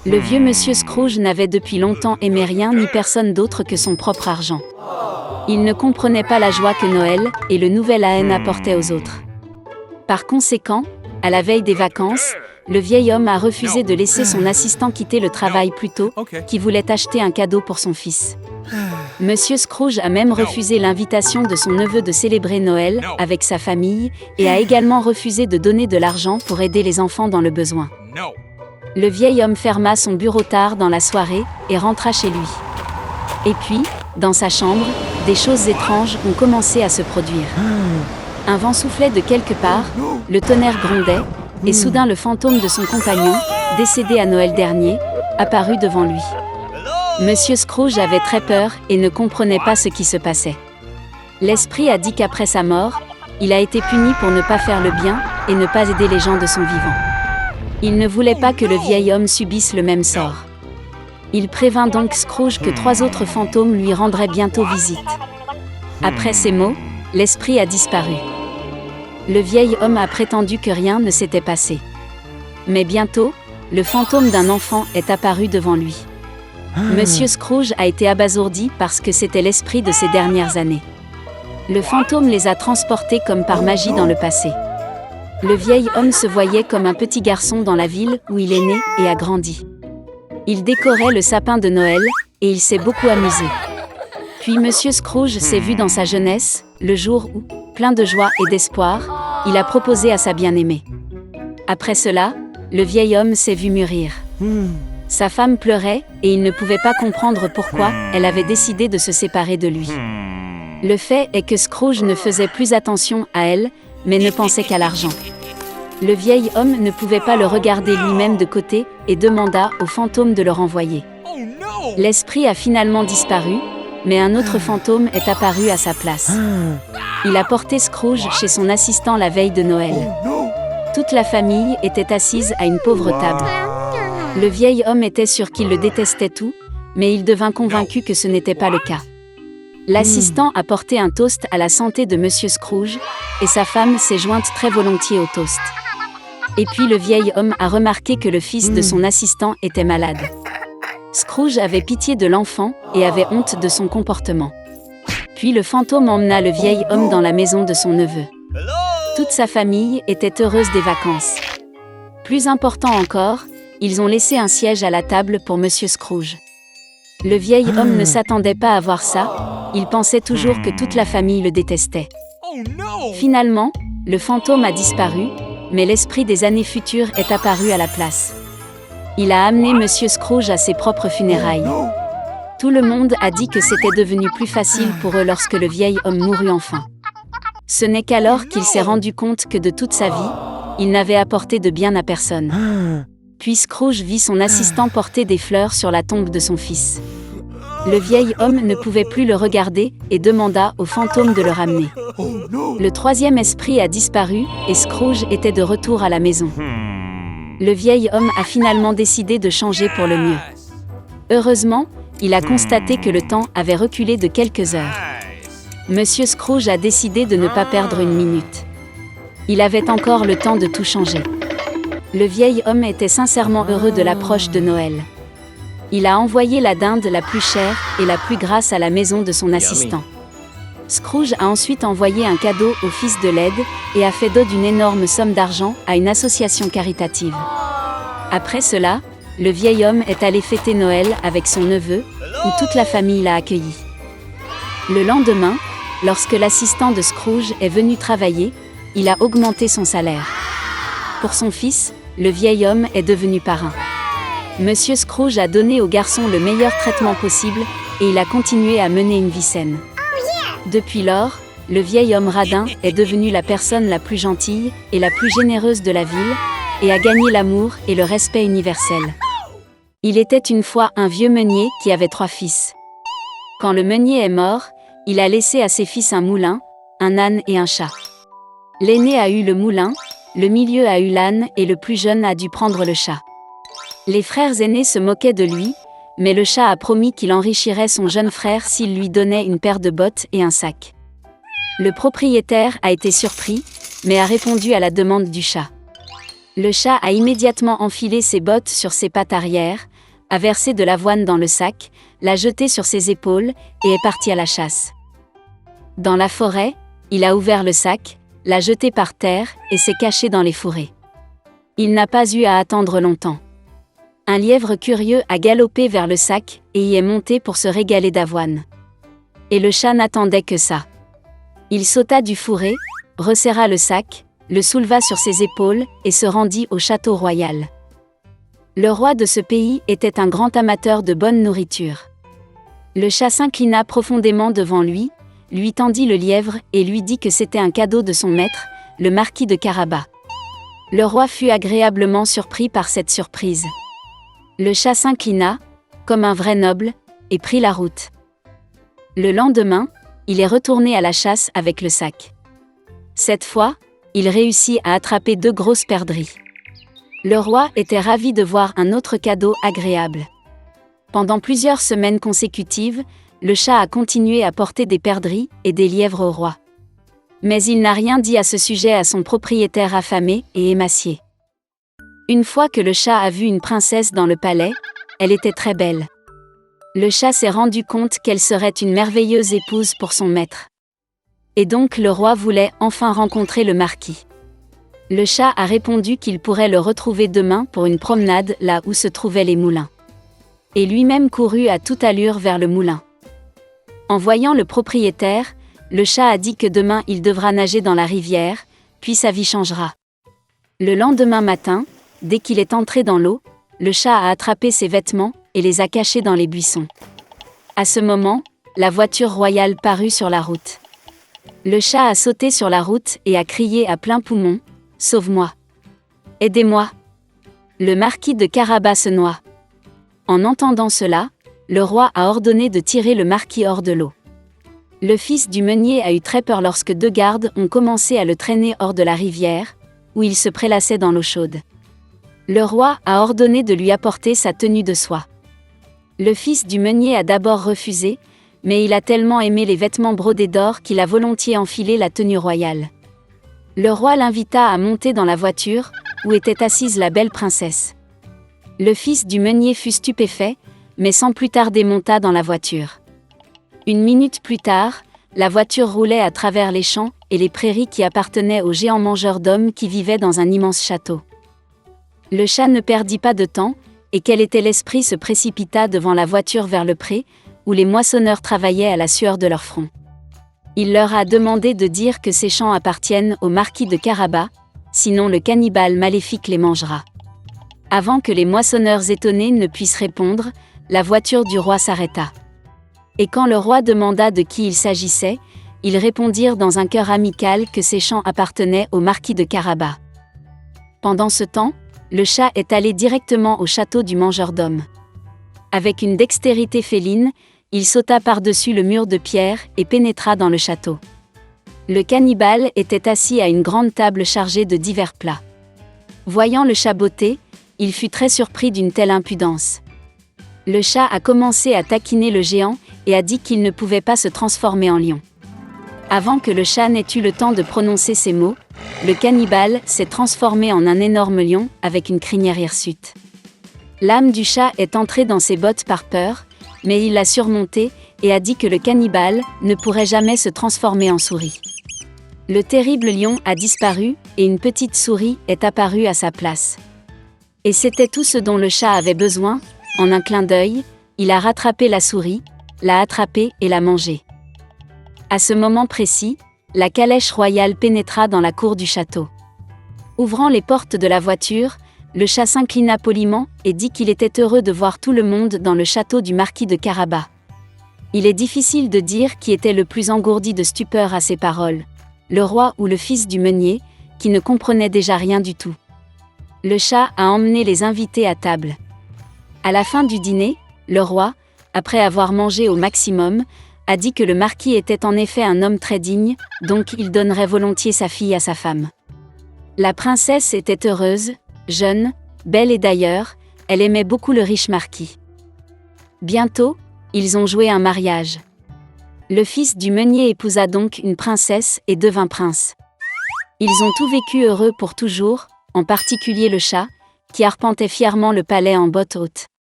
Le vieux monsieur Scrooge n'avait depuis longtemps aimé rien ni personne d'autre que son propre argent. Il ne comprenait pas la joie que Noël et le nouvel an apportaient aux autres. Par conséquent, à la veille des vacances, le vieil homme a refusé de laisser son assistant quitter le travail plus tôt, qui voulait acheter un cadeau pour son fils. Monsieur Scrooge a même refusé l'invitation de son neveu de célébrer Noël avec sa famille et a également refusé de donner de l'argent pour aider les enfants dans le besoin. Le vieil homme ferma son bureau tard dans la soirée et rentra chez lui. Et puis, dans sa chambre, des choses étranges ont commencé à se produire. Un vent soufflait de quelque part, le tonnerre grondait, et soudain le fantôme de son compagnon, décédé à Noël dernier, apparut devant lui. Monsieur Scrooge avait très peur et ne comprenait pas ce qui se passait. L'esprit a dit qu'après sa mort, il a été puni pour ne pas faire le bien et ne pas aider les gens de son vivant. Il ne voulait pas que le vieil homme subisse le même sort. Il prévint donc Scrooge que 3 autres fantômes lui rendraient bientôt visite. Après ces mots, l'esprit a disparu. Le vieil homme a prétendu que rien ne s'était passé. Mais bientôt, le fantôme d'un enfant est apparu devant lui. Monsieur Scrooge a été abasourdi parce que c'était l'esprit de ces dernières années. Le fantôme les a transportés comme par magie dans le passé. Le vieil homme se voyait comme un petit garçon dans la ville où il est né et a grandi. Il décorait le sapin de Noël et il s'est beaucoup amusé. Puis Monsieur Scrooge s'est vu dans sa jeunesse, le jour où, plein de joie et d'espoir, il a proposé à sa bien-aimée. Après cela, le vieil homme s'est vu mûrir. Sa femme pleurait et il ne pouvait pas comprendre pourquoi elle avait décidé de se séparer de lui. Le fait est que Scrooge ne faisait plus attention à elle, mais ne pensait qu'à l'argent. Le vieil homme ne pouvait pas le regarder lui-même de côté et demanda au fantôme de le renvoyer. L'esprit a finalement disparu, mais un autre fantôme est apparu à sa place. Il a porté Scrooge chez son assistant la veille de Noël. Toute la famille était assise à une pauvre table. Le vieil homme était sûr qu'il le détestait tout, mais il devint convaincu que ce n'était pas le cas. L'assistant a porté un toast à la santé de Monsieur Scrooge, et sa femme s'est jointe très volontiers au toast. Et puis le vieil homme a remarqué que le fils de son assistant était malade. Scrooge avait pitié de l'enfant et avait honte de son comportement. Puis le fantôme emmena le vieil homme dans la maison de son neveu. Toute sa famille était heureuse des vacances. Plus important encore, ils ont laissé un siège à la table pour Monsieur Scrooge. Le vieil homme ne s'attendait pas à voir ça, il pensait toujours que toute la famille le détestait. Finalement, le fantôme a disparu, mais l'esprit des années futures est apparu à la place. Il a amené Monsieur Scrooge à ses propres funérailles. Tout le monde a dit que c'était devenu plus facile pour eux lorsque le vieil homme mourut enfin. Ce n'est qu'alors qu'il s'est rendu compte que de toute sa vie, il n'avait apporté de bien à personne. Puis Scrooge vit son assistant porter des fleurs sur la tombe de son fils. Le vieil homme ne pouvait plus le regarder et demanda au fantôme de le ramener. Le 3e esprit a disparu et Scrooge était de retour à la maison. Le vieil homme a finalement décidé de changer pour le mieux. Heureusement, il a constaté que le temps avait reculé de quelques heures. Monsieur Scrooge a décidé de ne pas perdre une minute. Il avait encore le temps de tout changer. Le vieil homme était sincèrement heureux de l'approche de Noël. Il a envoyé la dinde la plus chère et la plus grasse à la maison de son assistant. Scrooge a ensuite envoyé un cadeau au fils de l'aide et a fait don d'une énorme somme d'argent à une association caritative. Après cela, le vieil homme est allé fêter Noël avec son neveu, où toute la famille l'a accueilli. Le lendemain, lorsque l'assistant de Scrooge est venu travailler, il a augmenté son salaire. Pour son fils, le vieil homme est devenu parrain. Monsieur Scrooge a donné au garçon le meilleur traitement possible et il a continué à mener une vie saine. Depuis lors, le vieil homme radin est devenu la personne la plus gentille et la plus généreuse de la ville et a gagné l'amour et le respect universel. Il était une fois un vieux meunier qui avait 3 fils. Quand le meunier est mort, il a laissé à ses fils un moulin, un âne et un chat. L'aîné a eu le moulin, le milieu a eu l'âne et le plus jeune a dû prendre le chat. Les frères aînés se moquaient de lui, mais le chat a promis qu'il enrichirait son jeune frère s'il lui donnait une paire de bottes et un sac. Le propriétaire a été surpris, mais a répondu à la demande du chat. Le chat a immédiatement enfilé ses bottes sur ses pattes arrière, a versé de l'avoine dans le sac, l'a jeté sur ses épaules, et est parti à la chasse. Dans la forêt, il a ouvert le sac, l'a jeté par terre, et s'est caché dans les fourrés. Il n'a pas eu à attendre longtemps. Un lièvre curieux a galopé vers le sac, et y est monté pour se régaler d'avoine. Et le chat n'attendait que ça. Il sauta du fourré, resserra le sac, le souleva sur ses épaules, et se rendit au château royal. Le roi de ce pays était un grand amateur de bonne nourriture. Le chat s'inclina profondément devant lui tendit le lièvre et lui dit que c'était un cadeau de son maître, le marquis de Carabas. Le roi fut agréablement surpris par cette surprise. Le chat s'inclina, comme un vrai noble, et prit la route. Le lendemain, il est retourné à la chasse avec le sac. Cette fois, il réussit à attraper 2 grosses perdrix. Le roi était ravi de voir un autre cadeau agréable. Pendant plusieurs semaines consécutives, le chat a continué à porter des perdrix et des lièvres au roi. Mais il n'a rien dit à ce sujet à son propriétaire affamé et émacié. Une fois que le chat a vu une princesse dans le palais, elle était très belle. Le chat s'est rendu compte qu'elle serait une merveilleuse épouse pour son maître. Et donc le roi voulait enfin rencontrer le marquis. Le chat a répondu qu'il pourrait le retrouver demain pour une promenade là où se trouvaient les moulins. Et lui-même courut à toute allure vers le moulin. En voyant le propriétaire, le chat a dit que demain il devra nager dans la rivière, puis sa vie changera. Le lendemain matin, dès qu'il est entré dans l'eau, le chat a attrapé ses vêtements et les a cachés dans les buissons. À ce moment, la voiture royale parut sur la route. Le chat a sauté sur la route et a crié à plein poumon : « Sauve-moi ! Aidez-moi ! Le marquis de Carabas se noie. » En entendant cela, le roi a ordonné de tirer le marquis hors de l'eau. Le fils du meunier a eu très peur lorsque 2 gardes ont commencé à le traîner hors de la rivière, où il se prélassait dans l'eau chaude. Le roi a ordonné de lui apporter sa tenue de soie. Le fils du meunier a d'abord refusé, mais il a tellement aimé les vêtements brodés d'or qu'il a volontiers enfilé la tenue royale. Le roi l'invita à monter dans la voiture, où était assise la belle princesse. Le fils du meunier fut stupéfait, mais sans plus tarder monta dans la voiture. 1 minute plus tard, la voiture roulait à travers les champs et les prairies qui appartenaient aux géants mangeurs d'hommes qui vivaient dans un immense château. Le chat ne perdit pas de temps, et quel était l'esprit se précipita devant la voiture vers le pré, où les moissonneurs travaillaient à la sueur de leur front. Il leur a demandé de dire que ces champs appartiennent au marquis de Carabas, sinon le cannibale maléfique les mangera. Avant que les moissonneurs étonnés ne puissent répondre, la voiture du roi s'arrêta. Et quand le roi demanda de qui il s'agissait, ils répondirent dans un cœur amical que ces champs appartenaient au marquis de Carabas. Pendant ce temps, le chat est allé directement au château du mangeur d'hommes. Avec une dextérité féline, il sauta par-dessus le mur de pierre et pénétra dans le château. Le cannibale était assis à une grande table chargée de divers plats. Voyant le chat botter, il fut très surpris d'une telle impudence. Le chat a commencé à taquiner le géant et a dit qu'il ne pouvait pas se transformer en lion. Avant que le chat n'ait eu le temps de prononcer ces mots, le cannibale s'est transformé en un énorme lion avec une crinière hirsute. L'âme du chat est entrée dans ses bottes par peur, mais il l'a surmontée et a dit que le cannibale ne pourrait jamais se transformer en souris. Le terrible lion a disparu et une petite souris est apparue à sa place. Et c'était tout ce dont le chat avait besoin. En un clin d'œil, il a rattrapé la souris, l'a attrapée et l'a mangée. À ce moment précis, la calèche royale pénétra dans la cour du château. Ouvrant les portes de la voiture, le chat s'inclina poliment et dit qu'il était heureux de voir tout le monde dans le château du marquis de Carabas. Il est difficile de dire qui était le plus engourdi de stupeur à ces paroles, le roi ou le fils du meunier, qui ne comprenait déjà rien du tout. Le chat a emmené les invités à table. À la fin du dîner, le roi, après avoir mangé au maximum, a dit que le marquis était en effet un homme très digne, donc il donnerait volontiers sa fille à sa femme. La princesse était heureuse, jeune, belle et d'ailleurs, elle aimait beaucoup le riche marquis. Bientôt, ils ont joué un mariage. Le fils du meunier épousa donc une princesse et devint prince. Ils ont tout vécu heureux pour toujours, en particulier le chat, qui arpentait fièrement le palais en bottes hautes.